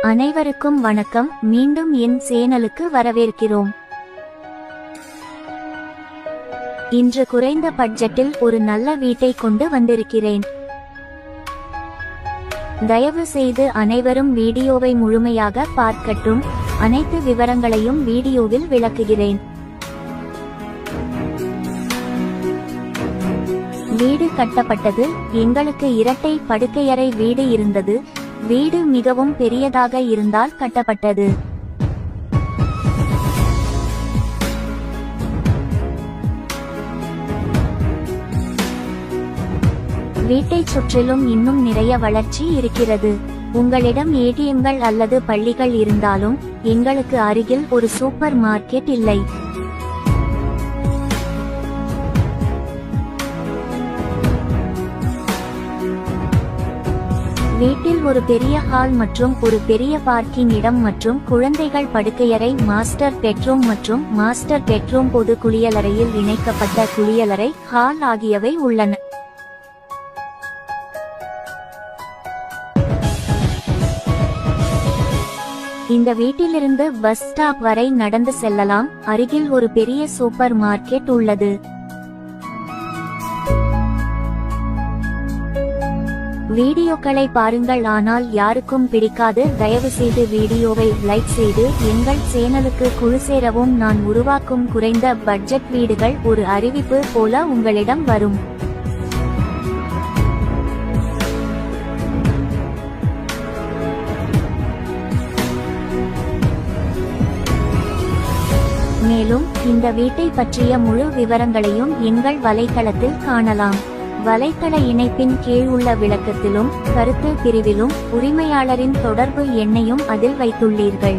அனைவருக்கும் வணக்கம். மீண்டும் என் சேனலுக்கு வரவேற்கிறோம். இன்று குறைந்த பட்ஜெட்டில் ஒரு நல்ல வீட்டை கொண்டு வந்திருக்கிறேன். தயவு செய்து அனைவரும் வீடியோவை முழுமையாக பார்க்கட்டும். அனைத்து விவரங்களையும் வீடியோவில் விளக்குகிறேன். வீடு கட்டப்பட்டது. எங்களுக்கு இரட்டை படுக்கையறை வீடு இருந்தது. வீடு மிகவும் பெரியதாக இருந்தால் கட்டப்பட்டது. வீட்டைச் சுற்றிலும் இன்னும் நிறைய வளர்ச்சி இருக்கிறது. உங்களிடம் ஏடிஎம்கள் அல்லது பள்ளிகள் இருந்தாலும் எங்களுக்கு அருகில் ஒரு சூப்பர் மார்க்கெட் இல்லை. வீட்டில் ஒரு பெரிய ஹால் மற்றும் ஒரு பெரிய பார்க்கிங் இடம் மற்றும் குழந்தைகள் படுக்கையறை, மாஸ்டர் பெட்ரூம் மற்றும் மாஸ்டர் பெட்ரூம் பொது குளியலறையில் இணைக்கப்பட்ட குளியலறை, ஹால் ஆகியவை உள்ளன. இந்த வீட்டிலிருந்து பஸ் ஸ்டாப் வரை நடந்து செல்லலாம். அருகில் ஒரு பெரிய சூப்பர் மார்க்கெட் உள்ளது. வீடியோக்களை பாருங்கள், ஆனால் யாருக்கும் பிடிக்காது. தயவு செய்து வீடியோவை லைக் செய்து எங்கள் சேனலுக்கு குழு சேரவும். நான் உருவாக்கும் குறைந்த பட்ஜெட் வீடுகள் ஒரு அறிவிப்பு போல உங்களிடம் வரும். மேலும் இந்த வீட்டை பற்றிய முழு விவரங்களையும் எங்கள் வலைத்தளத்தில் காணலாம். வலைத்தள இணைப்பின் கீழ் உள்ள விளக்கத்திலும் கருத்து பிரிவிலும் உரிமையாளரின் தொடர்பு எண்ணையும் அதில் வைத்துள்ளீர்கள்.